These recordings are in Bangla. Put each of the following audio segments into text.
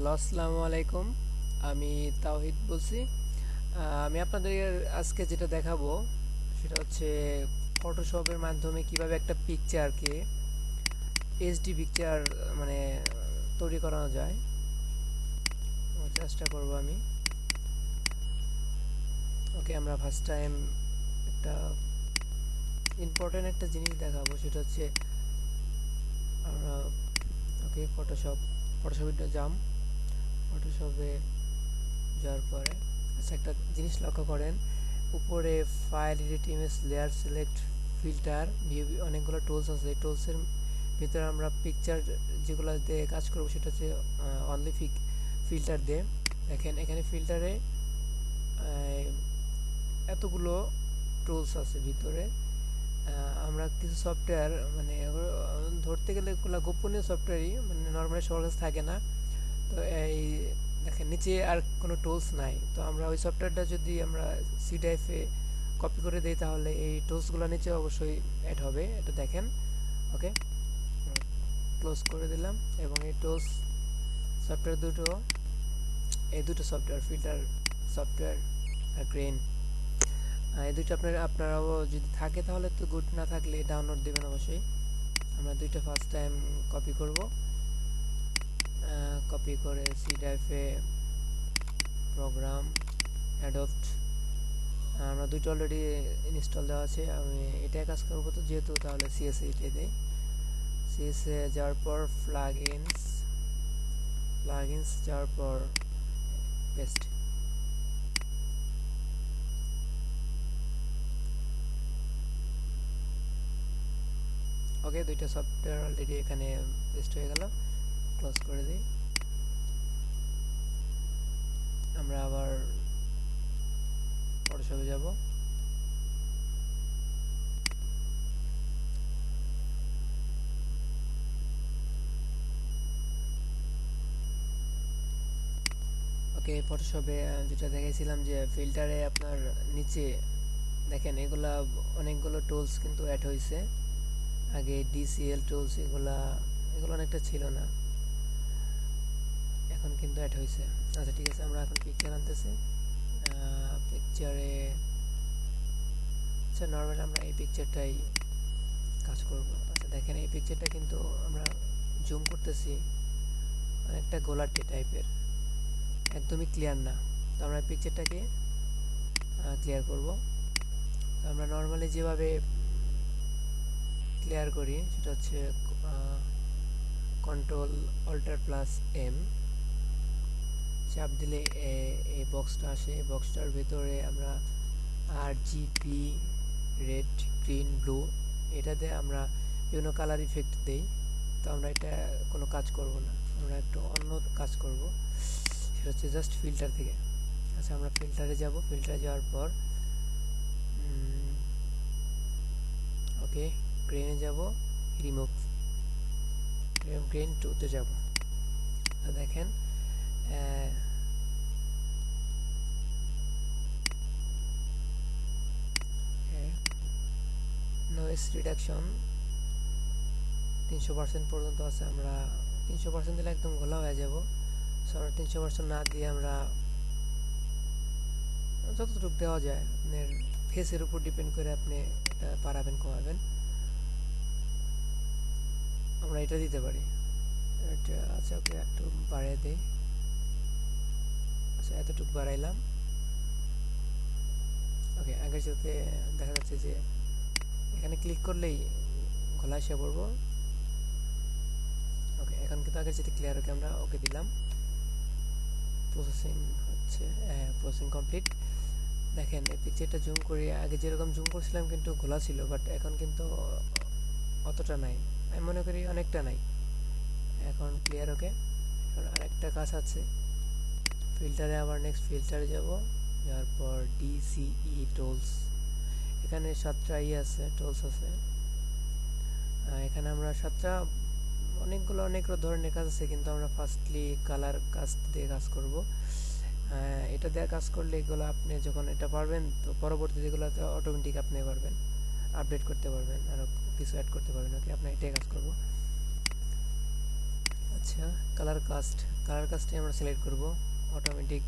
হ্যালো, আসসালামু আলাইকুম। আমি তাওহিদ বলছি। আমি আপনাদের আজকে যেটা দেখাবো সেটা হচ্ছে ফটোশপের মাধ্যমে কিভাবে একটা পিকচারকে এইচডি পিকচার মানে তৈরি করানো যায়। চেষ্টা করব আমি। ওকে, আমরা ফার্স্ট টাইম একটা ইম্পর্টেন্ট একটা জিনিস দেখাবো, সেটা হচ্ছে আমরা ওকে ফটোশপে ফটোশপে যাওয়ার পরে আচ্ছা একটা জিনিস লক্ষ্য করেন, উপরে file, edit, image, layer, select, filter, view, অনেকগুলো টুলস আছে। এই টুলসের ভিতরে আমরা পিকচার যেগুলো দিয়ে কাজ করবো সেটা হচ্ছে অনলি ফিল্টার দিয়ে। দেখেন এখানে ফিল্টারে এতগুলো টুলস আছে ভিতরে। আমরা কিছু সফটওয়্যার মানে ধরতে গেলে এগুলো গোপনীয় সফটওয়্যারই, মানে নর্মালি সবার কাছে থাকে না। তো এই দেখেন নিচে আর কোনো টুলস নাই, তো আমরা ওই সফটওয়্যারটা যদি আমরা সি ড্রাইভে কপি করে দিই তাহলে এই টুলসগুলো নিচে অবশ্যই অ্যাড হবে। এটা দেখেন। ওকে, ক্লোজ করে দিলাম এবং এই টুলস সফটওয়্যার দুটো সফটওয়্যার, ফিল্টার সফটওয়্যার আর গ্রেন, এই দুটো আপনারাও যদি থাকে তাহলে তো গুড, না থাকলে ডাউনলোড দেবেন অবশ্যই। আমরা দুইটা ফার্স্ট টাইম কপি করব। কপি করে সি ড্রাইভে প্রোগ্রাম অ্যাডপ্ট, আমরা দুটো অলরেডি ইনস্টল দেওয়া আছে। আমি এটাই কাজ করবো, তো যেহেতু তাহলে সিএসএ দিই। সিএসএ যাওয়ার পর প্লাগইনস যাওয়ার পর পেস্ট। ওকে, দুইটা সফটওয়্যার অলরেডি এখানে পেস্ট হয়ে গেল। ক্লোজ করে দিই। আমরা আবার ফটোশপে যাব। ওকে, ফটোশপে যেটা দেখেছিলাম যে ফিল্টারে আপনার নিচে দেখেন এগুলা অনেকগুলো টুলস কিন্তু অ্যাড হয়েছে। আগে ডিসিএল টুলস এগুলো অনেকটা ছিল না, এখন কিন্তু অ্যাড হয়েছে। আচ্ছা ঠিক আছে, আমরা এখন পিকচার আনতেছি। পিকচারে আচ্ছা নর্মালি আমরা এই পিকচারটাই কাজ করব। আচ্ছা দেখেন এই পিকচারটা কিন্তু আমরা জুম করতেছি, অনেকটা গোলাটে টাইপের, একদমই ক্লিয়ার না। তো আমরা পিকচারটাকে ক্লিয়ার করব। তো আমরা নর্মালি যেভাবে ক্লিয়ার করি সেটা হচ্ছে কন্ট্রোল অল্টার প্লাস এম চাপ দিলে এই বক্সটা আসে। বক্সটার ভিতরে আমরা RGB, রেড, গ্রিন, ব্লু, এটাতে আমরা বিভিন্ন কালার ইফেক্ট দেই। তো আমরা এটা কোনো কাজ করব না, আমরা একটু অন্য কাজ করব, সেটা হচ্ছে জাস্ট ফিল্টার থেকে। আচ্ছা আমরা ফিল্টারে যাব। ফিল্টারে যাওয়ার পর ওকে গ্রেনে যাব, রিমুভ গ্রেন 2-তে যাব। তো দেখেন নয়েজ রিডাকশন 300% পর্যন্ত আছে। আমরা 300% দিলে একদম ঘোলা হয়ে যাব। সো আমরা 300% না দিয়ে আমরা যতটুকু দেওয়া যায়, আপনার ফেসের উপর ডিপেন্ড করে আপনি এটা বাড়াবেন কমাবেন। আমরা এটা দিতে পারি। আচ্ছা ওকে একটু বাড়িয়ে দিই। আচ্ছা এতটুকু বাড়াইলাম। ওকে, আগের সাথে দেখা যাচ্ছে যে এখানে ক্লিক করলেই ঘোলা এসে পড়বো। ওকে, এখন কিন্তু আগের সাথে ক্লিয়ার। ওকে, আমরা ওকে দিলাম। প্রসেসিং হচ্ছে, প্রসেসিং কমপ্লিট। দেখেন এই পিকচারটা জুম করি, আগে যেরকম জুম করছিলাম কিন্তু ঘোলা ছিল, বাট এখন কিন্তু অতটা নাই, আমি মনে করি অনেকটা নাই, এখন ক্লিয়ার। ওকে, এখন আরেকটা কাজ আছে। ফিল্টারে আবার নেক্সট ফিল্টারে যাব, যাওয়ার পর DCE টুলস, এখানে 7টা আছে টুলস আছে। এখানে আমরা 7টা অনেক ধরনের কাজ আছে, কিন্তু আমরা ফার্স্টলি কালার কাজ দিয়ে কাজ করব। এটা দিয়ে কাজ করলে এগুলো আপনি যখন এটা পারবেন তো পরবর্তী যেগুলোতে অটোমেটিক আপনি পারবেন, আপডেট করতে পারবেন, আরও কিছু অ্যাড করতে পারবেন। ওকে, আপনি এটাই কাজ করব। আচ্ছা, কালার কাস্টে আমরা সিলেক্ট করব, অটোমেটিক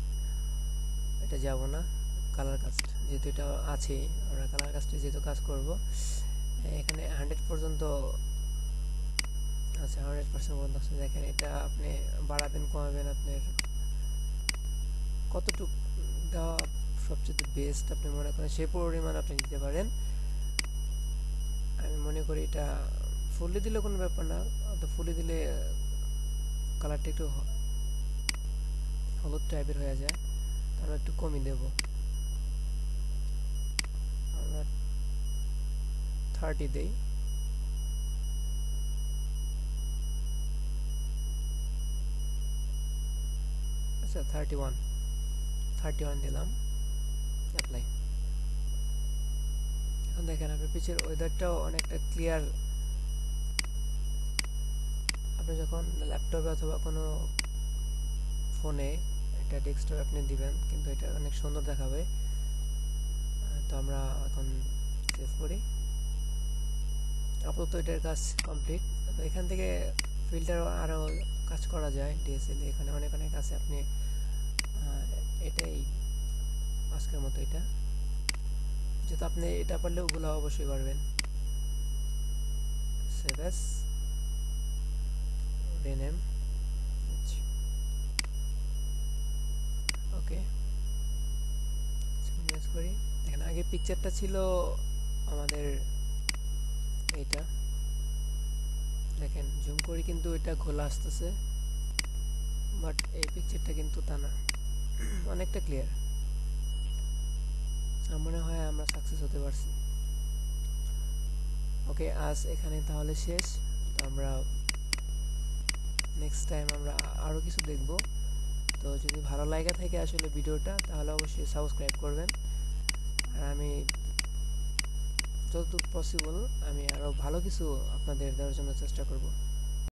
এটা যাব না, কালার কাস্ট যেহেতু এটা আছে, আমরা কালার কাস্টে যেহেতু কাজ করব, এখানে 100 পর্যন্ত আচ্ছা 100% পর্যন্ত আছে। দেখেন এটা আপনি বাড়াবেন কমাবেন আপনার কতটুকু দেওয়া সবচেয়ে বেস্ট আপনি মনে করেন সেই পরিমাণ আপনি দিতে পারেন। আমি মনে করি এটা ফুললি দিলে কোনো ব্যাপার না, তো ফুললি দিলে কালারটা একটু হলুদ টাইপের হয়ে যায়, আমরা একটু কমই দেব, আমরা 30 দেই। আচ্ছা 31 দিলাম, অ্যাপ্লাই। এখন দেখেন আপনার পিছের ওয়েদারটাও অনেকটা ক্লিয়ার। আপনি যখন ল্যাপটপে অথবা কোনো ফোনে একটা ডেস্কটপ আপনি দিবেন কিন্তু এটা অনেক সুন্দর দেখাবে। তো আমরা এখন সেভ করি, আপাতত এটার কাজ কমপ্লিট। এখান থেকে ফিল্টার আরও কাজ করা যায় ডিএসএল, এখানে অনেক আছে। আপনি এটাই আজকের মতো, এটা যেহেতু আপনি এটা পারলে ওগুলো অবশ্যই পারবেন। সেভ অ্যাজ, রিনেম, ওকে ইমেজ করি। দেখেন আগে পিকচারটা ছিল আমাদের এইটা, দেখেন জুম করি কিন্তু এটা খোলা আসতেছে, বাট এই পিকচারটা কিন্তু তা না, অনেকটা ক্লিয়ার। আমার মনে হয় আমরা সাকসেস হতে পারছি। ওকে, আজ এখানে তাহলে শেষ। তো আমরা নেক্সট টাইম আমরা আরও কিছু দেখব। তো যদি ভালো লাগে থাকে আসলে ভিডিওটা, তাহলে অবশ্যই সাবস্ক্রাইব করবেন। আর আমি যতদূর পসিবল আমি আরও ভালো কিছু আপনাদের দেওয়ার জন্য চেষ্টা করব।